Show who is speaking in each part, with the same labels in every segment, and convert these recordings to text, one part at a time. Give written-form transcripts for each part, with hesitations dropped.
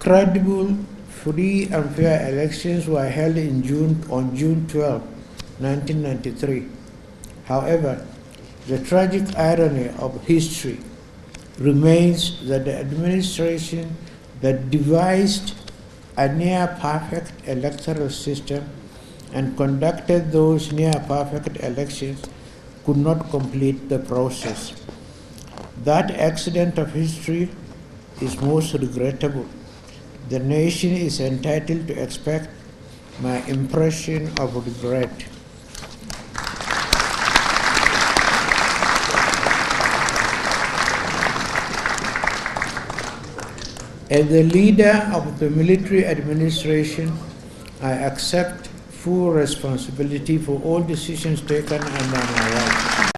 Speaker 1: Credible, free and fair elections were held on June 12, 1993. However, the tragic irony of history remains that the administration that devised a near-perfect electoral system and conducted those near-perfect elections could not complete the process. That accident of history is most regrettable. The nation is entitled to expect my impression of regret. As the leader of the military administration, I accept full responsibility for all decisions taken under my watch.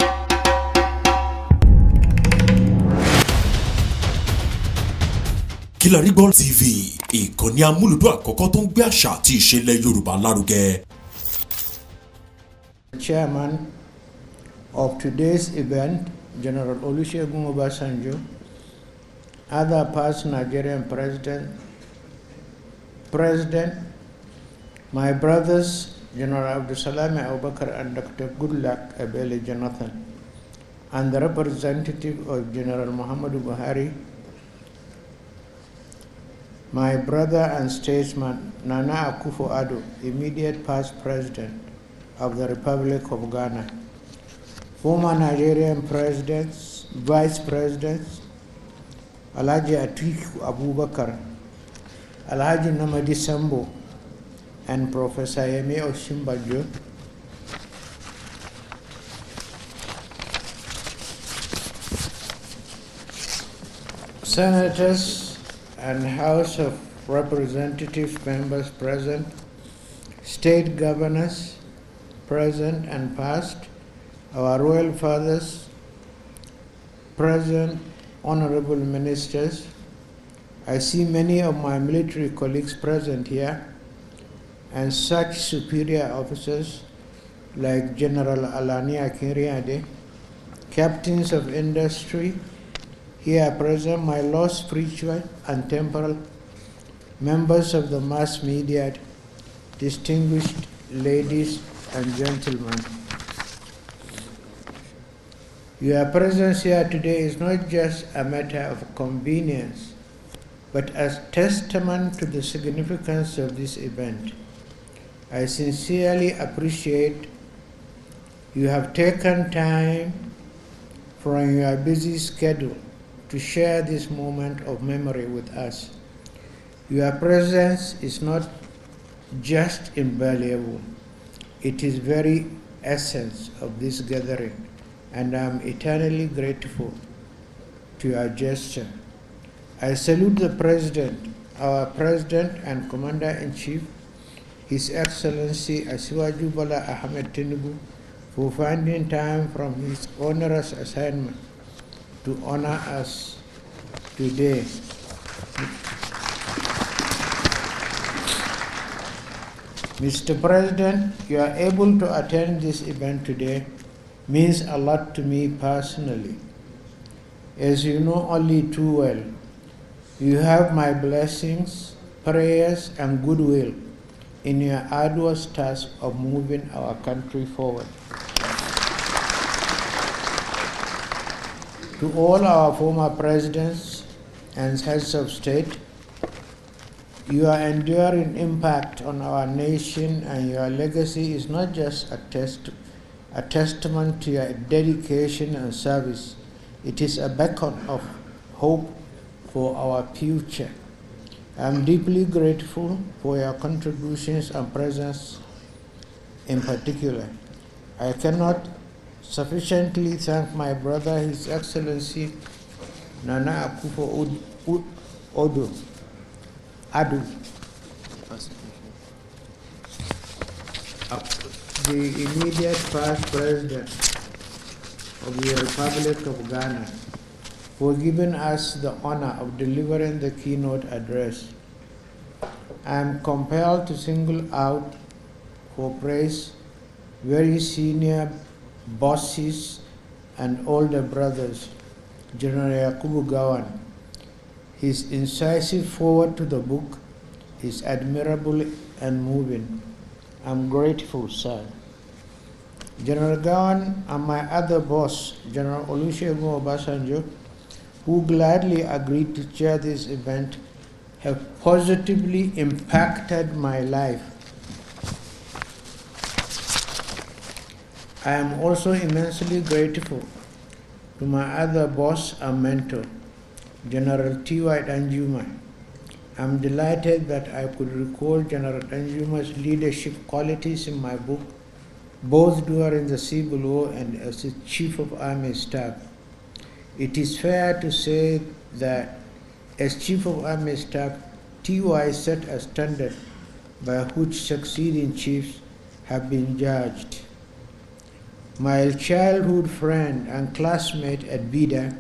Speaker 2: Kilarigbo TV, ìkànnì amúlùdún àkọ́kọ́ tó ń gbé àṣà àti ìṣẹ̀lẹ̀ Yorùbá lárugẹ.
Speaker 1: Chairman of today's event, General Olusegun Obasanjo, other past Nigerian President, my brothers, General Abdulsalami Abubakar and Dr. Goodluck Ebele Jonathan, and the representative of General Muhammadu Buhari, my brother and statesman Nana Akufo-Addo, immediate past president of the Republic of Ghana, former Nigerian presidents, vice presidents, Alhaji Atiku Abubakar, Alhaji Namadi Sambo, and Professor Yemi Osinbajo, senators and House of Representatives members present, state governors present and past, our royal fathers present, honorable ministers. I see many of my military colleagues present here, and such superior officers like General Alani Akinriade, captains of industry here present, my lost spiritual and temporal members of the mass media, distinguished ladies and gentlemen. Your presence here today is not just a matter of convenience, but a testament to the significance of this event. I sincerely appreciate you have taken time from your busy schedule to share this moment of memory with us. Your presence is not just invaluable, it is very essence of this gathering, and I am eternally grateful to your gesture. I salute the President, our President and Commander-in-Chief, His Excellency Asiwaju Bola Ahmed Tinubu, for finding time from his onerous assignment to honor us today. Mr. President, you are able to attend this event today means a lot to me personally. As you know only too well, you have my blessings, prayers, and goodwill in your arduous task of moving our country forward. To all our former presidents and heads of state, your enduring impact on our nation and your legacy is not just a testament to your dedication and service, it is a beacon of hope for our future. I am deeply grateful for your contributions and presence in particular. I cannot sufficiently thank my brother, His Excellency Nana Akufo-Addo, the immediate past president of the Republic of Ghana, for giving us the honor of delivering the keynote address. I am compelled to single out for praise very senior bosses and older brothers, General Yakubu Gawan, His incisive forward to the book is admirable and moving. I'm grateful, sir. General Gawan and my other boss, General Olusegun Obasanjo, who gladly agreed to chair this event, have positively impacted my life. I am also immensely grateful to my other boss and mentor, General T.Y. Danjuma. I'm delighted that I could recall General Danjuma's leadership qualities in my book, both during the Civil War and as the Chief of Army Staff. It is fair to say that as Chief of Army Staff, T.Y. set a standard by which succeeding chiefs have been judged. My childhood friend and classmate at Bida,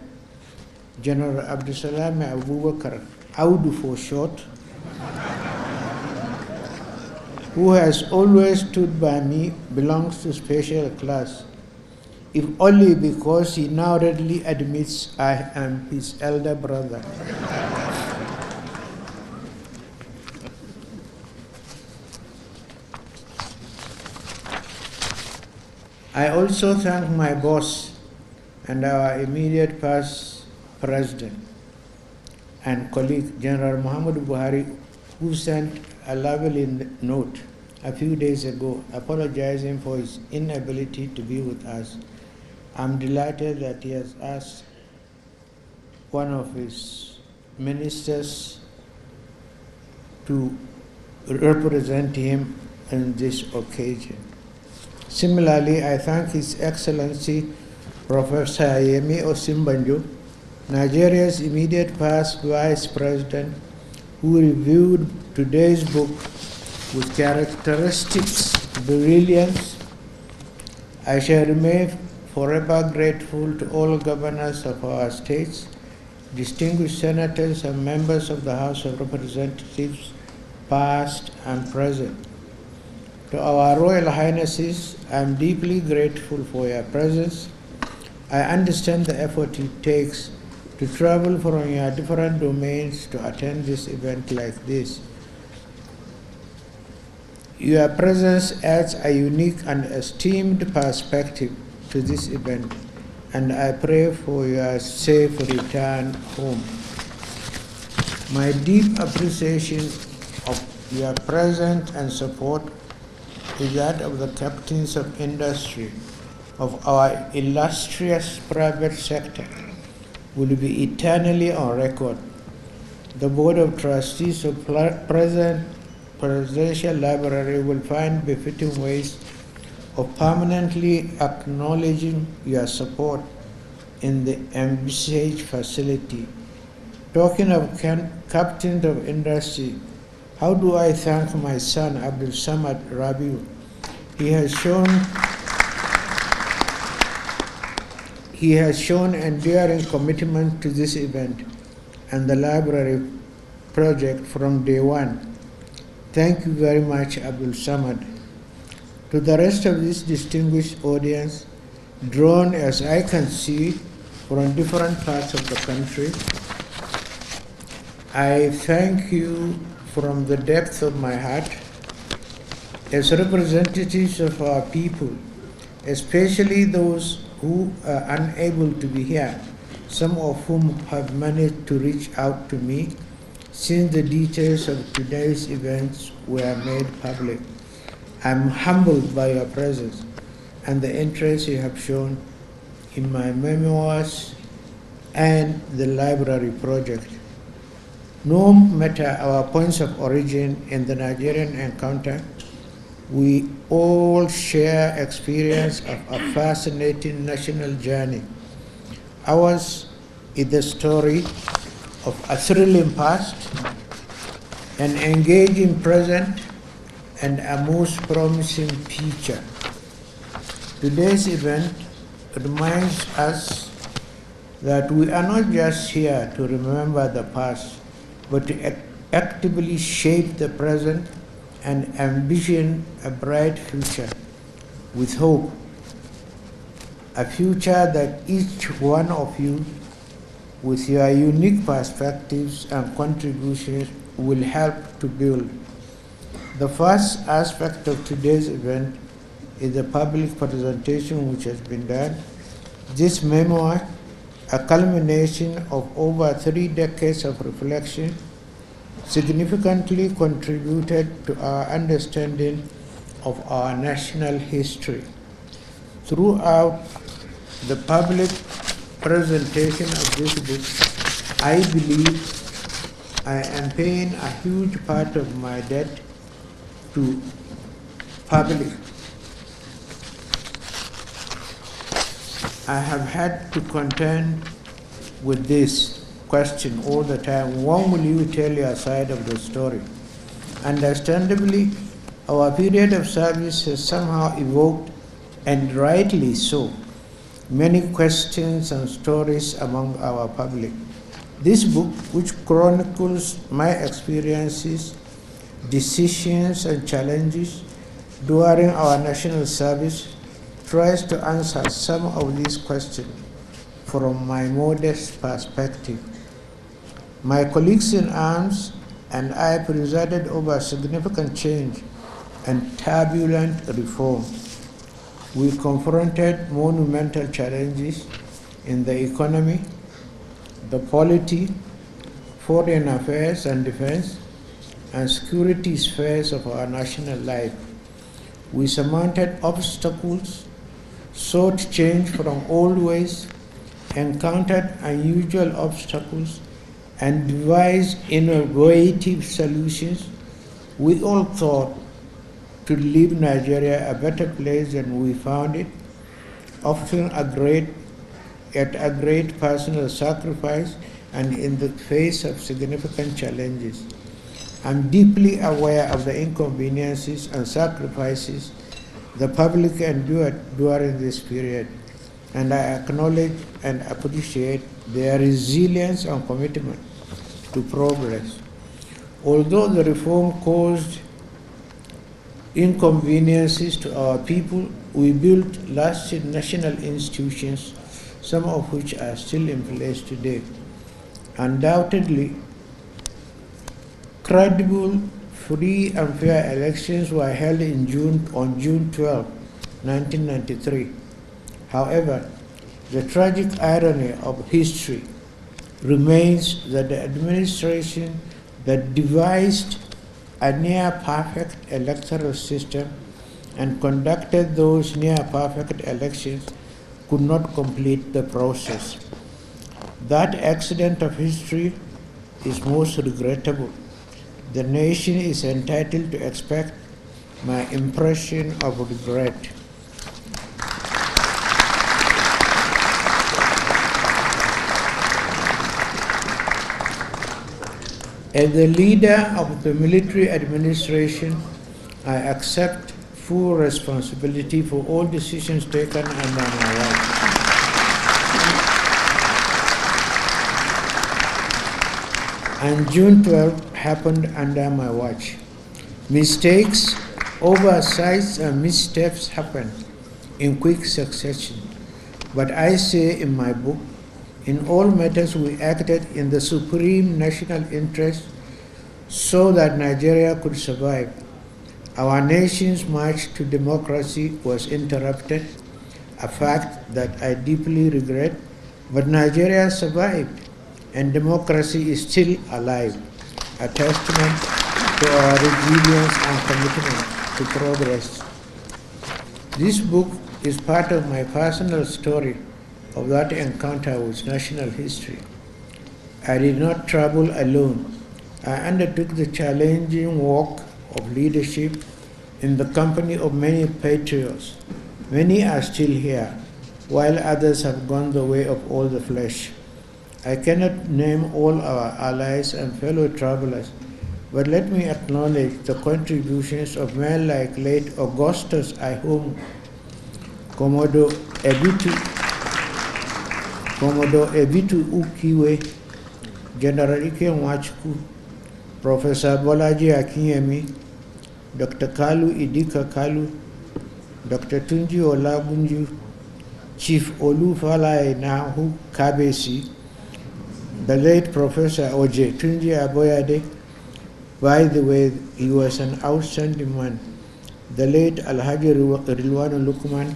Speaker 1: General Abdusalam Abubakar, Audu for short, who has always stood by me, belongs to special class, if only because he now readily admits I am his elder brother. I also thank my boss and our immediate past president and colleague, General Muhammadu Buhari, who sent a lovely note a few days ago apologizing for his inability to be with us. I'm delighted that he has asked one of his ministers to represent him on this occasion. Similarly, I thank His Excellency Professor Yemi Osinbajo, Nigeria's immediate past Vice President, who reviewed today's book with characteristics brilliance. I shall remain forever grateful to all governors of our states, distinguished senators and members of the House of Representatives, past and present. To our Royal Highnesses, I am deeply grateful for your presence. I understand the effort it takes to travel from your different domains to attend this event like this. Your presence adds a unique and esteemed perspective to this event, and I pray for your safe return home. My deep appreciation of your presence and support is that of the captains of industry of our illustrious private sector will be eternally on record. The Board of Trustees of Presidential Library will find befitting ways of permanently acknowledging your support in the envisaged facility. Talking of captains of industry, how do I thank my son Abdul Samad Rabiu? He has shown enduring commitment to this event and the library project from day one. Thank you very much, Abdul Samad. To the rest of this distinguished audience, drawn as I can see from different parts of the country, I thank you from the depth of my heart as representatives of our people, especially those who are unable to be here, some of whom have managed to reach out to me since the details of today's events were made public. I'm humbled by your presence and the interest you have shown in my memoirs and the library project. No matter our points of origin in the Nigerian encounter, we all share experience of a fascinating national journey. Ours is the story of a thrilling past, an engaging present, and a most promising future. Today's event reminds us that we are not just here to remember the past, but to actively shape the present and envision a bright future with hope, a future that each one of you with your unique perspectives and contributions will help to build. The first aspect of today's event is the public presentation which has been done. This memoir, a culmination of over 3 decades of reflection, significantly contributed to our understanding of our national history. Throughout the public presentation of this book, I believe I am paying a huge part of my debt to public. I have had to contend with this question all the time. When will you tell your side of the story? Understandably, our period of service has somehow evoked, and rightly so, many questions and stories among our public. This book, which chronicles my experiences, decisions, and challenges during our national service, tries to answer some of these questions from my modest perspective. My colleagues in arms and I presided over significant change and turbulent reform. We confronted monumental challenges in the economy, the polity, foreign affairs and defense, and security spheres of our national life. We surmounted obstacles, sought change from old ways, encountered unusual obstacles, and devised innovative solutions. We all thought to leave Nigeria a better place than we found it, often at a great personal sacrifice and in the face of significant challenges. I'm deeply aware of the inconveniences and sacrifices the public endured during this period, and I acknowledge and appreciate their resilience and commitment to progress. Although the reform caused inconveniences to our people, we built lasting national institutions, some of which are still in place today. Undoubtedly, credible, free and fair elections were held on June 12, 1993. However, the tragic irony of history remains that the administration that devised a near-perfect electoral system and conducted those near-perfect elections could not complete the process. That accident of history is most regrettable. The nation is entitled to expect my impression of regret. As the leader of the military administration, I accept full responsibility for all decisions taken under my watch. And June 12 happened under my watch. Mistakes, oversights, and missteps happened in quick succession. But I say in my book, in all matters we acted in the supreme national interest so that Nigeria could survive. Our nation's march to democracy was interrupted, a fact that I deeply regret, but Nigeria survived and democracy is still alive, a testament to our resilience and commitment to progress. This book is part of my personal story of that encounter with national history. I did not travel alone. I undertook the challenging work of leadership in the company of many patriots. Many are still here, while others have gone the way of all the flesh. I cannot name all our allies and fellow travelers, but let me acknowledge the contributions of men like late Augustus Ihom, Commodore Ebitu Ukiwe, General Ike Nwachukwu, Professor Bolaji Akinyemi, Dr. Kalu Idika Kalu, Dr. Tunji Olabunju, Chief Olufalaye Nahu Kabesi, the late Professor Oje Tunji Aboyade. By the way, he was an outstanding man. The late Alhaji Rilwanu Lukman,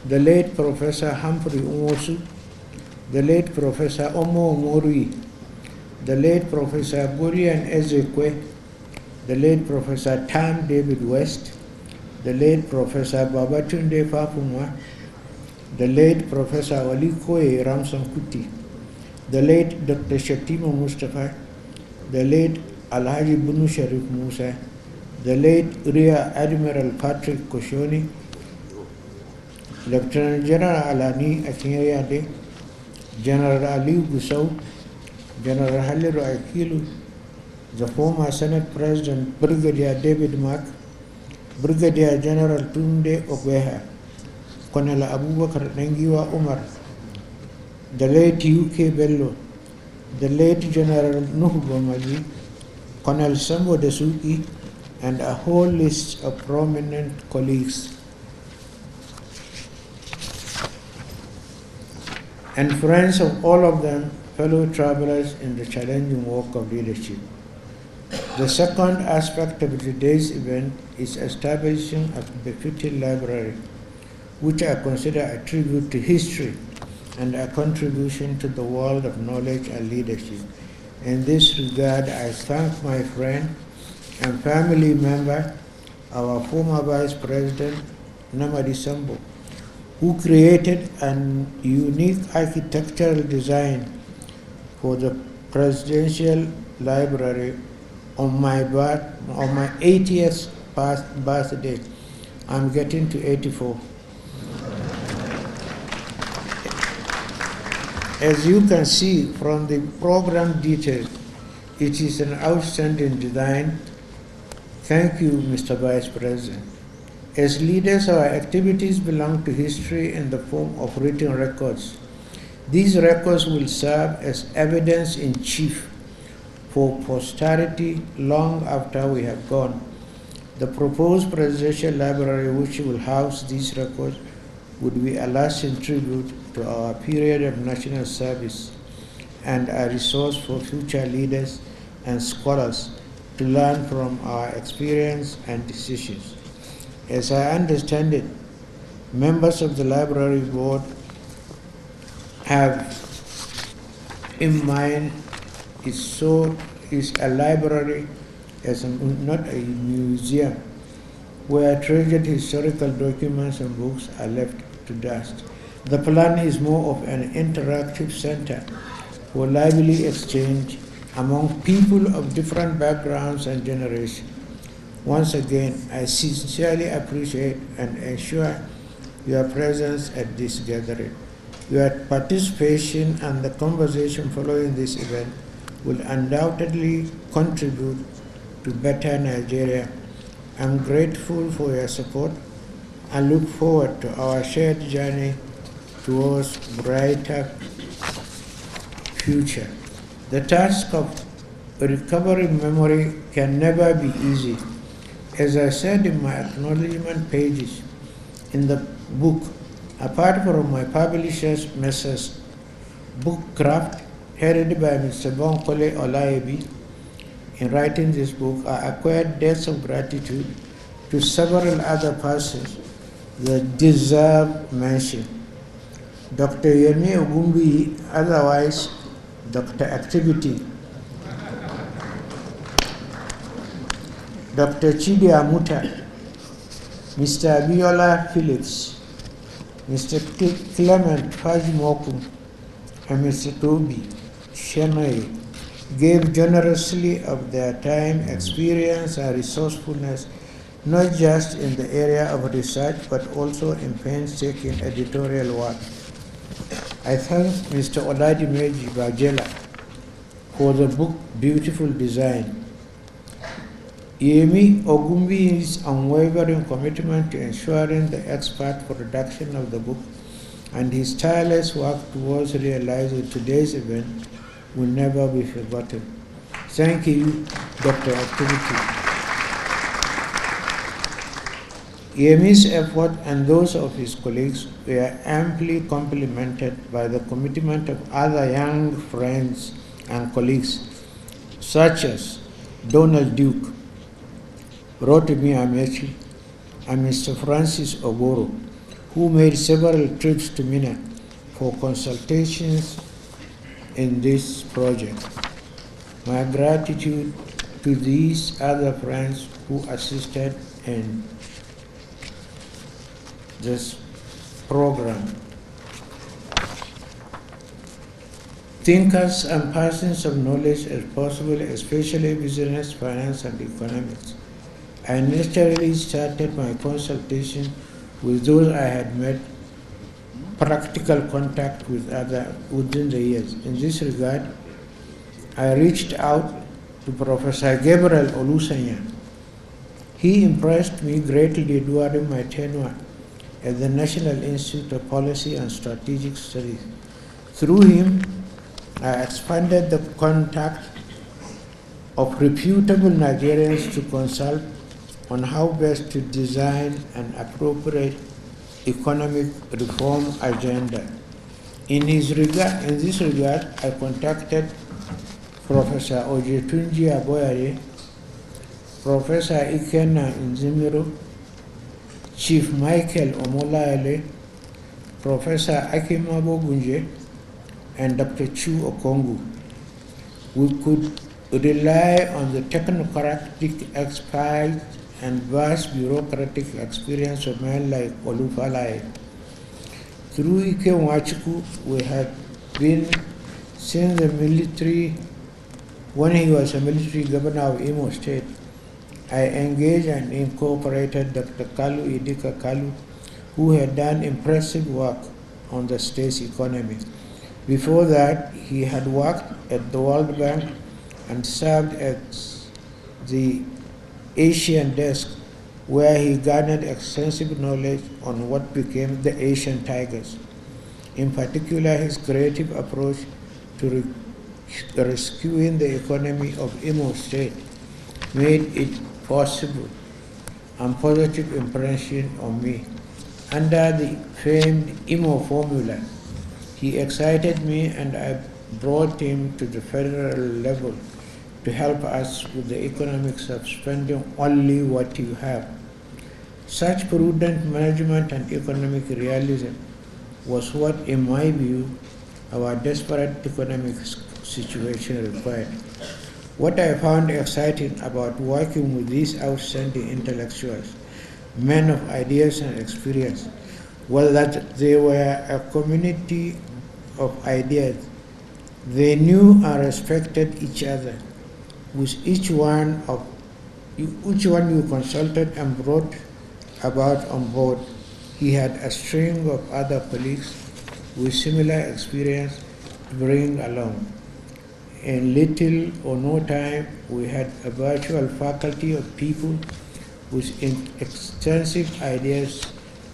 Speaker 1: the late Professor Humphrey Umosu, the late Professor Omo Omorui, the late Professor Burian Ezekwe, the late Professor Tam David West, the late Professor Babatunde Fafumwa, the late Professor Walikoe Ramson Kuti, the late Dr. Shatima Mustafa, the late Alhaji Bunu Sharif Musa, the late Rear Admiral Patrick Koshoni, Lieutenant General Alani Akinyade, General Ali Gusau, General Haliru Akilu, the former Senate President Brigadier David Mark, Brigadier General Tunde Ogweha, Colonel Abubakar Nengiwa Umar, the late UK Bello, the late General Nuhu Bomaji, Colonel Sambo Desuki, and a whole list of prominent colleagues and friends of all of them, fellow travelers in the challenging work of leadership. The second aspect of today's event is establishing a befitting library, which I consider a tribute to history and a contribution to the world of knowledge and leadership. In this regard, I thank my friend and family member, our former Vice President, Namadi Sambo, who created an unique architectural design for the Presidential Library on my 80th birthday. I'm getting to 84. As you can see from the program details, it is an outstanding design. Thank you, Mr. Vice President. As leaders, our activities belong to history in the form of written records. These records will serve as evidence in chief for posterity long after we have gone. The proposed presidential library, which will house these records, would be a lasting tribute to our period of national service and a resource for future leaders and scholars to learn from our experience and decisions. As I understand it, members of the library board have in mind is a library not a museum where treasured historical documents and books are left to dust. The plan is more of an interactive center for lively exchange among people of different backgrounds and generations. Once again, I sincerely appreciate and ensure your presence at this gathering. Your participation and the conversation following this event will undoubtedly contribute to better Nigeria. I'm grateful for your support and look forward to our shared journey towards brighter future. The task of recovering memory can never be easy. As I said in my acknowledgement pages in the book, apart from my publishers, Messrs. Bookcraft, headed by Mr. Bonkole Olaebi, in writing this book, I acquired debts of gratitude to several other persons that deserve mention. Dr. Yemi Ogumbi, otherwise Dr. Activity, Dr. Chidi Amuta, Mr. Abiola Phillips, Mr. Clement Fajimoku, and Mr. Toby Shenoy gave generously of their time, experience, and resourcefulness, not just in the area of research, but also in painstaking editorial work. I thank Mr. Oladimeji Bajela for the book's beautiful design. Yemi Ogumbi's unwavering commitment to ensuring the expert production of the book and his tireless work towards realizing today's event will never be forgotten. Thank you, Dr. Activity. Yemi's effort and those of his colleagues were amply complemented by the commitment of other young friends and colleagues, such as Donald Duke, Rotimi Amechi, and Mr. Francis Ogoro, who made several trips to Mina for consultations in this project. My gratitude to these other friends who assisted in this program. Thinkers and persons of knowledge as possible, especially business, finance, and economics. I naturally started my consultation with those I had met practical contact with within the years. In this regard, I reached out to Professor Gabriel Olusanya. He impressed me greatly during my tenure at the National Institute of Policy and Strategic Studies. Through him, I expanded the contact of reputable Nigerians to consult on how best to design an appropriate economic reform agenda. In this regard, I contacted Professor Ojetunji Aboyare, Professor Ikenna Nzimiro, Chief Michael Omolaele, Professor Akimabo Gunje, and Dr. Chu Okongu. We could rely on the technocratic expertise and vast bureaucratic experience of men like Olufalaye. Through Ike Nwachukwu, we had been since the military, when he was a military governor of Imo State. I engaged and incorporated Dr. Kalu Idika Kalu, who had done impressive work on the state's economy. Before that, he had worked at the World Bank and served as the Asian desk, where he garnered extensive knowledge on what became the Asian Tigers. In particular, his creative approach to rescuing the economy of Imo State made it possible and positive impression on me. Under the famed Imo formula, he excited me and I brought him to the federal level to help us with the economics of spending only what you have. Such prudent management and economic realism was what, in my view, our desperate economic situation required. What I found exciting about working with these outstanding intellectuals, men of ideas and experience, was that they were a community of ideas. They knew and respected each other. With each one you consulted and brought about on board, he had a string of other colleagues with similar experience to bring along. In little or no time, we had a virtual faculty of people with extensive ideas,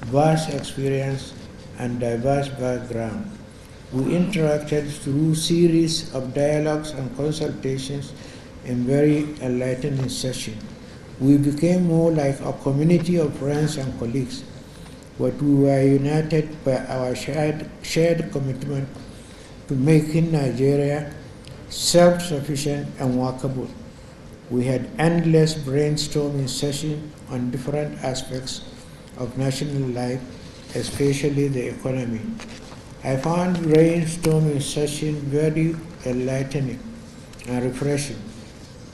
Speaker 1: vast experience, and diverse background. We interacted through series of dialogues and consultations in very enlightening sessions. We became more like a community of friends and colleagues, but we were united by our shared commitment to making Nigeria self-sufficient and workable. We had endless brainstorming sessions on different aspects of national life, especially the economy. I found brainstorming sessions very enlightening and refreshing.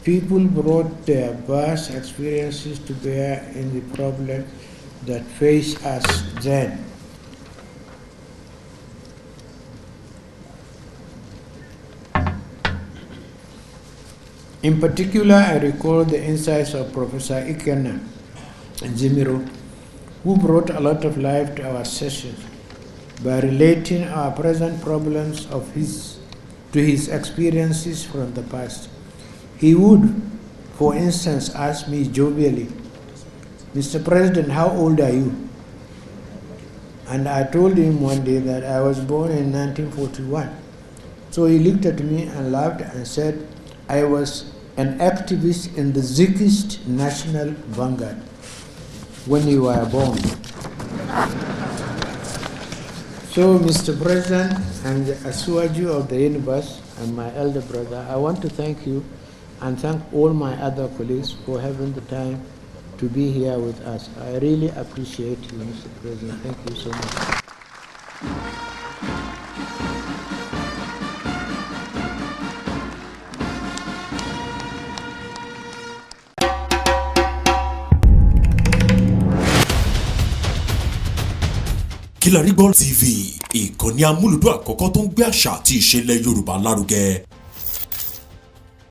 Speaker 1: People brought their vast experiences to bear in the problem that faced us then. In particular, I recall the insights of Professor Ikenna Nzimiro, who brought a lot of life to our sessions by relating our present problems to his experiences from the past. He would, for instance, ask me jovially, "Mr. President, how old are you?" And I told him one day that I was born in 1941. So he looked at me and laughed and said, "I was an activist in the Zikist National Vanguard when you were born." So, Mr. President and the Asuwaju of the universe and my elder brother, I want to thank you and thank all my other colleagues for having the time to be here with us. I really appreciate you, Mr. President. Thank you so much.
Speaker 2: Kilarigbo TV, ìkànnì amúlùdún àkọ́kọ́ tó ń gbé àṣà àti ìṣẹ̀lẹ̀ Yorùbá lárugẹ.